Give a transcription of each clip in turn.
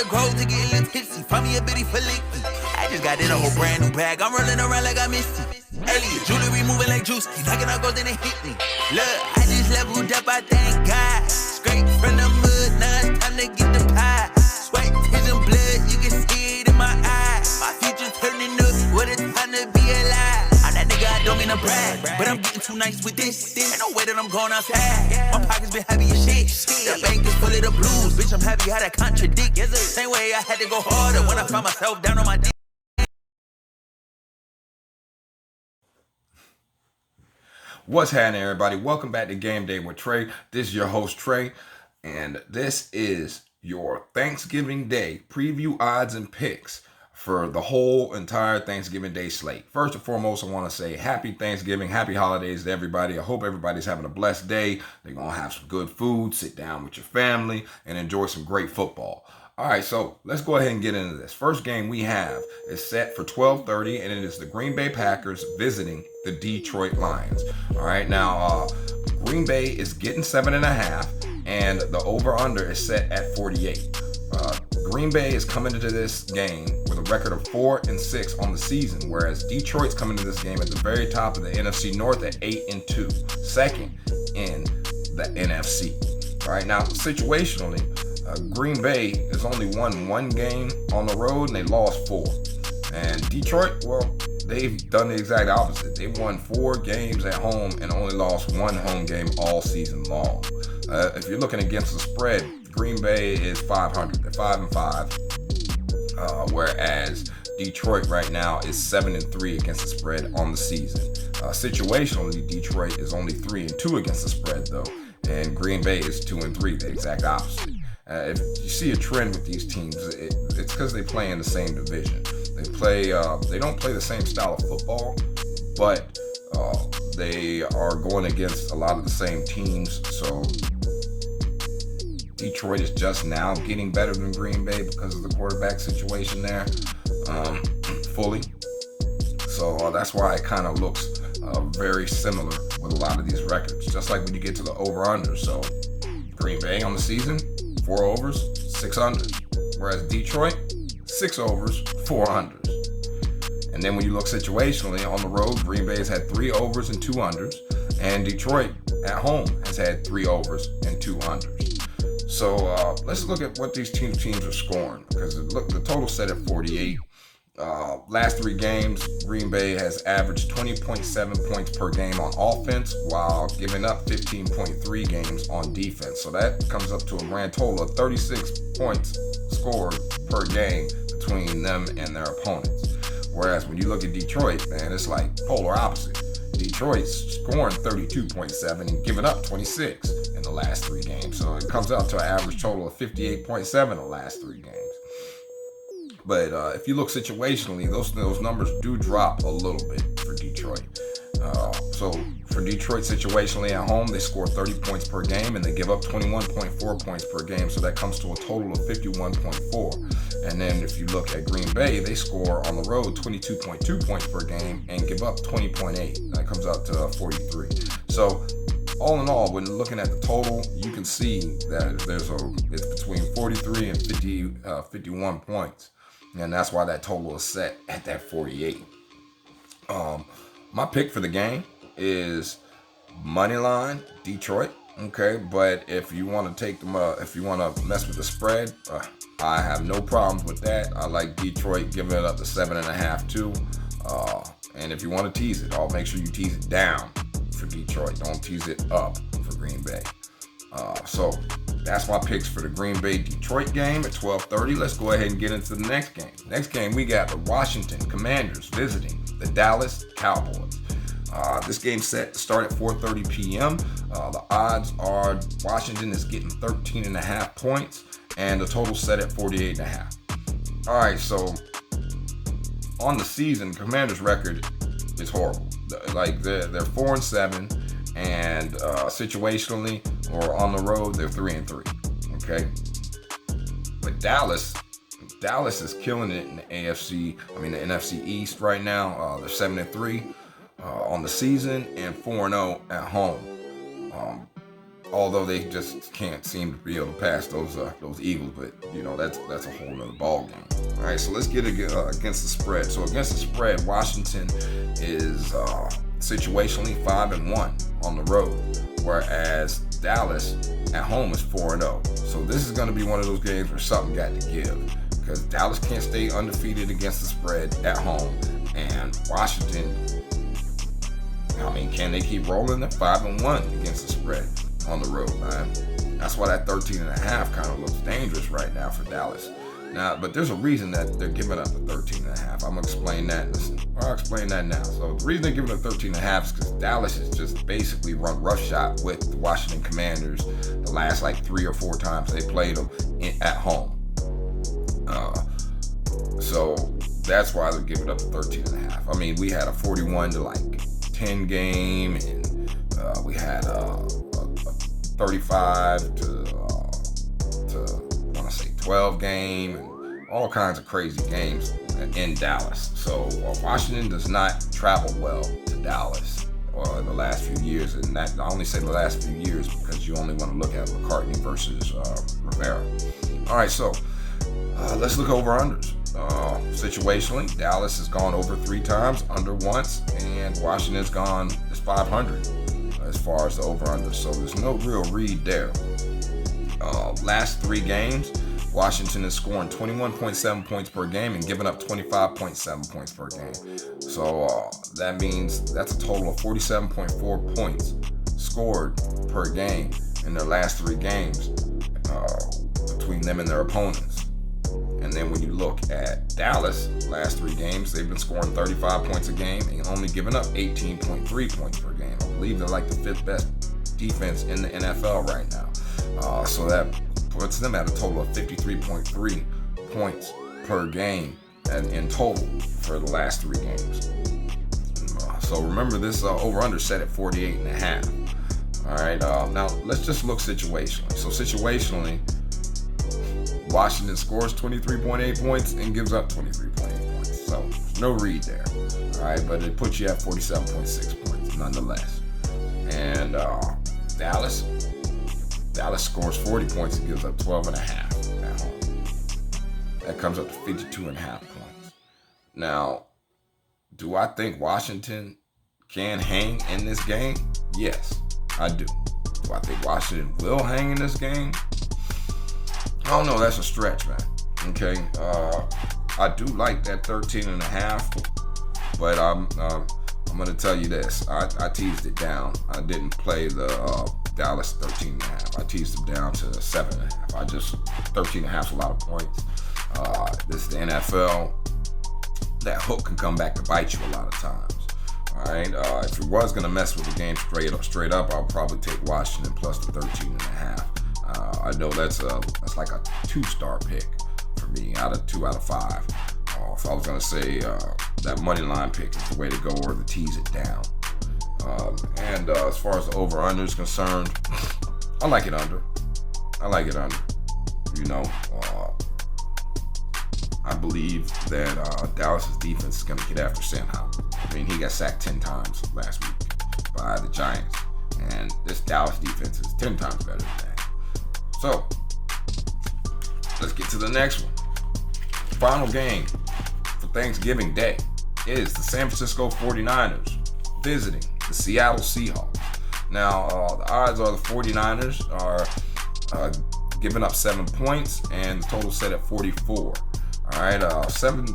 the grove to get a little tipsy. Find me a bitty for licky. I just got in a whole brand new bag. I'm rolling around like I missed it. Elliot, jewelry moving like Drewski. Knocking out gold, then it hit me. Look, I just leveled up, I thank God. Straight from the mud, now it's time to get the pie. Sweat, tears, and blood, you can see it in my eyes. My future turning up, what a time to be alive. I'm that nigga, I don't mean to brag, but I'm getting too nice with this. Ain't no way that I'm going outside. My pockets been heavy as shit. The bank is full of the blues. Bitch, I'm happy how that contradict. Same way I had to go harder when I found myself down on my dick. What's happening, everybody? Welcome back to Game Day with Trey. This is your host, Trey, and this is your Thanksgiving Day preview odds and picks for the whole entire Thanksgiving Day slate. First and foremost, I want to say happy Thanksgiving, happy holidays to everybody. I hope everybody's having a blessed day. They're going to have some good food, sit down with your family, and enjoy some great football. All right, so let's go ahead and get into this. First game we have is set for 12:30, and it is the Green Bay Packers visiting the Detroit Lions. All right, now Green Bay is getting 7.5, and the over-under is set at 48. Green Bay is coming into this game with a record of 4-6 on the season, whereas Detroit's coming into this game at the very top of the NFC North at 8-2, second in the NFC. All right, now situationally, Green Bay has only won one game on the road and they lost 4. And Detroit, well, they've done the exact opposite. They've won 4 games at home and only lost 1 home game all season long. If you're looking against the spread, Green Bay is 500. They're 5-5, whereas Detroit right now is 7-3 against the spread on the season. Situationally, Detroit is only 3-2 against the spread though, and Green Bay is 2-3, the exact opposite. If you see a trend with these teams, it's because they play in the same division. They don't play the same style of football, but they are going against a lot of the same teams. So Detroit is just now getting better than Green Bay because of the quarterback situation there, fully. So that's why it kind of looks very similar with a lot of these records. Just like when you get to the over-under. So Green Bay on the season, 4 overs, 6 unders. Whereas Detroit, 6 overs, 4 unders. And then when you look situationally on the road, Green Bay has had 3 overs and 2 unders. And Detroit at home has had 3 overs and 2 unders. So let's look at what these teams are scoring. Because look, the total set at 48. Last 3 games, Green Bay has averaged 20.7 points per game on offense while giving up 15.3 games on defense. So that comes up to a grand total of 36 points scored per game between them and their opponents. Whereas when you look at Detroit, man, it's like polar opposite. Detroit's scoring 32.7 and giving up 26 in the last 3 games. So it comes out to an average total of 58.7 in the last 3 games. But if you look situationally, those numbers do drop a little bit for Detroit. So for Detroit situationally at home, they score 30 points per game and they give up 21.4 points per game. So that comes to a total of 51.4. And then if you look at Green Bay, they score on the road 22.2 points per game and give up 20.8. That comes out to 43. So all in all, when looking at the total, you can see that it's between 43 and 51 points. And that's why that total is set at that 48. My pick for the game is moneyline Detroit. Okay, but if you want to take them, if you want to mess with the spread, I have no problems with that. I like Detroit giving it up to 7.5 too. And if you want to tease it, I'll make sure you tease it down for Detroit. Don't tease it up for Green Bay. So that's my picks for the Green Bay-Detroit game at 12:30. Let's go ahead and get into the next game. Next game, we got the Washington Commanders visiting the Dallas Cowboys. This game set to start at 4:30 p.m. The odds are Washington is getting 13.5 points, and the total set at 48.5. All right, so on the season, Commanders' record is horrible. Like they're 4-7. And situationally or on the road, they're 3-3. Okay, but Dallas is killing it in the the NFC East right now. They're 7-3 on the season and 4-0 at home. although they just can't seem to be able to pass those Eagles, but that's a whole nother ball game. All right, so let's get against the spread. So against the spread, Washington is situationally 5-1 on the road, whereas Dallas at home is 4-0. So this is going to be one of those games where something got to give, because Dallas can't stay undefeated against the spread at home, and Washington, can they keep rolling at 5-1 against the spread on the road, man? That's why that 13.5 kind of looks dangerous right now for Dallas. Now, but there's a reason that they're giving up the 13.5. I'm gonna explain that. I'll explain that now. So the reason they're giving up 13.5 is because Dallas has just basically run roughshod with the Washington Commanders the last 3 or 4 times they played them at home. So that's why they're giving up the 13.5. We had a 41-10 game, and we had a 35 to 12 game, and all kinds of crazy games in Dallas. So Washington does not travel well to Dallas in the last few years, and I only say the last few years because you only want to look at McCartney versus Rivera. All right, so let's look over unders. Situationally, Dallas has gone over 3 times, under once, and Washington's gone is 500 as far as the over under. So there's no real read there. Last 3 games, Washington is scoring 21.7 points per game and giving up 25.7 points per game. So that means that's a total of 47.4 points scored per game in their last 3 games between them and their opponents. And then when you look at Dallas, last 3 games, they've been scoring 35 points a game and only giving up 18.3 points per game. I believe they're like the 5th best defense in the NFL right now. So that puts them at a total of 53.3 points per game and in total for the last 3 games. So remember, this over-under set at 48.5. All right, now let's just look situationally. So situationally, Washington scores 23.8 points and gives up 23.8 points. So no read there. All right, but it puts you at 47.6 points nonetheless. And Dallas scores 40 points and gives up 12.5 at home. That comes up to 52.5 points. Now, do I think Washington can hang in this game? Yes, I do. Do I think Washington will hang in this game? I don't know. That's a stretch, man. Okay. I do like that 13.5, but I'm going to tell you this. I teased it down. I didn't play the Dallas 13.5. I teased them down to 7.5. 13.5 is a lot of points. This is the NFL. That hook can come back to bite you a lot of times. All right. If it was going to mess with the game straight up, I'll probably take Washington plus the 13.5. I know that's like a 2-star pick for me, 2 out of 5. If I was going to say that money line pick is the way to go, or to tease it down. And as far as the over-under is concerned, I like it under. I believe that Dallas' defense is going to get after Sam Howell. He got sacked 10 times last week by the Giants, and this Dallas defense is 10 times better than that. So, let's get to the next one. Final game for Thanksgiving Day is the San Francisco 49ers visiting the Seattle Seahawks. Now, the odds are the 49ers are giving up 7 points, and the total set at 44. All right, the San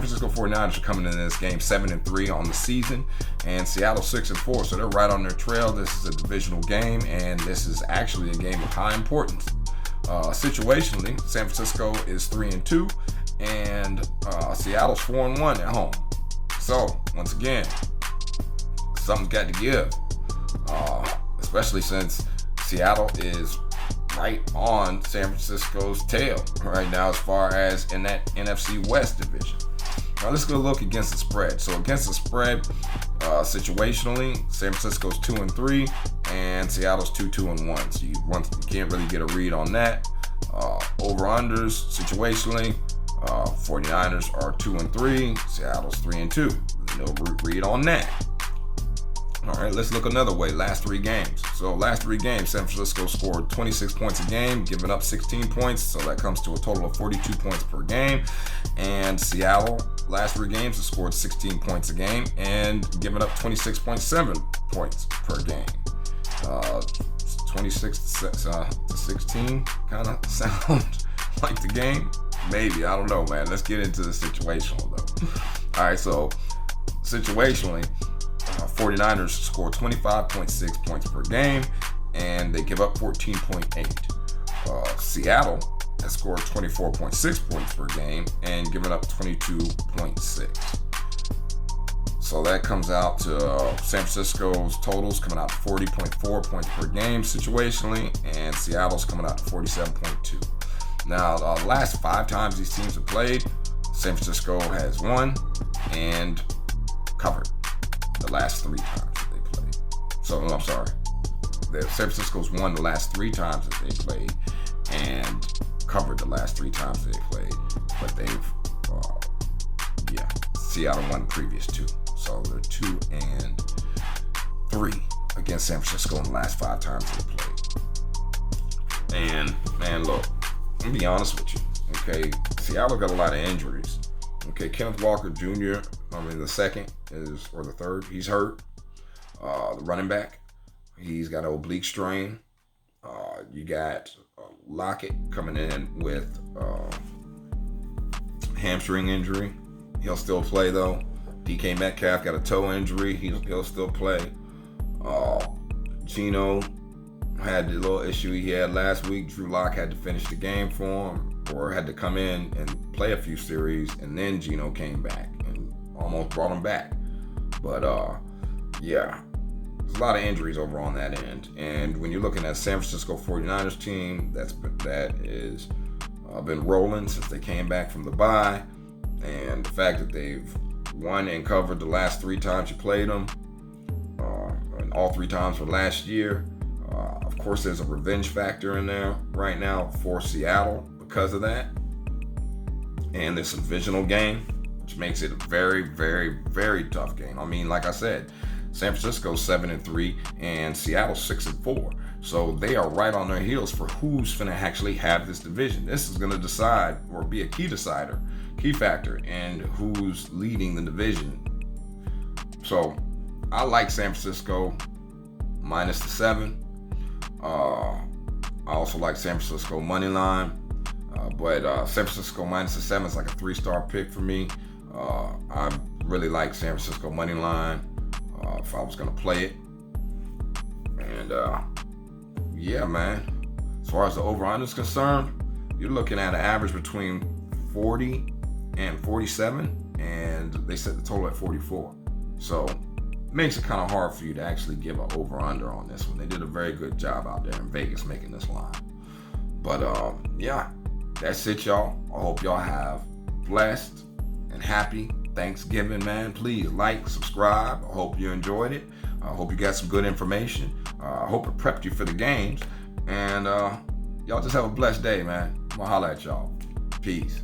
Francisco 49ers are coming into this game 7-3 on the season, and Seattle 6-4, so they're right on their trail. This is a divisional game, and this is actually a game of high importance. Situationally, San Francisco is 3-2, and Seattle's 4-1 at home. So once again, something's got to give, especially since Seattle is right on San Francisco's tail right now as far as in that NFC West division. Now let's go look against the spread. So against the spread, situationally, San Francisco's 2-3 and Seattle's 2-1. So you can't really get a read on that. Over-unders, situationally, 49ers are 2-3, Seattle's 3-2. No read on that. All right, let's look another way. Last 3 games. So last 3 games, San Francisco scored 26 points a game, giving up 16 points. So that comes to a total of 42 points per game. And Seattle, last 3 games, has scored 16 points a game and giving up 26.7 points per game. 26 to 16 kind of sound like the game. Maybe, I don't know, man. Let's get into the situational though. All right, so situationally, 49ers score 25.6 points per game, and they give up 14.8. Seattle has scored 24.6 points per game and given up 22.6. So that comes out to San Francisco's totals coming out 40.4 points per game situationally, and Seattle's coming out to 47.2. Now, the last 5 times these teams have played, San Francisco has won and covered the last 3 times that they played. So, no, I'm sorry. San Francisco's won the last 3 times that they played and covered the last 3 times that they played. But they've, Seattle won the previous 2. So they're 2-3 against San Francisco in the last 5 times they played. And, man, look, let me be honest with you. Okay, Seattle got a lot of injuries. Okay, Kenneth Walker Jr., the second or the third, he's hurt. The running back, he's got an oblique strain. You got Lockett coming in with hamstring injury. He'll still play though. DK Metcalf got a toe injury. He'll still play. Geno had the little issue he had last week. Drew Lock had to finish the game for him, or had to come in and play a few series, and then Geno came back and almost brought him back. But there's a lot of injuries over on that end. And when you're looking at San Francisco 49ers team, that is been rolling since they came back from the bye, and the fact that they've won and covered the last 3 times you played them, and all 3 times were last year. Of course, there's a revenge factor in there right now for Seattle because of that. And it's a divisional game, which makes it a very, very, very tough game. I mean, like I said, San Francisco's 7-3 and Seattle's 6-4. So they are right on their heels for who's going to actually have this division. This is going to decide, or be a key factor in who's leading the division. So I like San Francisco minus the 7. I also like San Francisco money line, but San Francisco minus the 7 is like a 3-star pick for me. I really like San Francisco money line if I was gonna play it. And man, as far as the over-under is concerned, you're looking at an average between 40 and 47, and they set the total at 44. So it makes it kind of hard for you to actually give an over-under on this one. They did a very good job out there in Vegas making this line. But that's it, y'all. I hope y'all have blessed and happy Thanksgiving, man. Please like, subscribe. I hope you enjoyed it. I hope you got some good information. I hope it prepped you for the games. And y'all just have a blessed day, man. I'm gonna holler at y'all. Peace.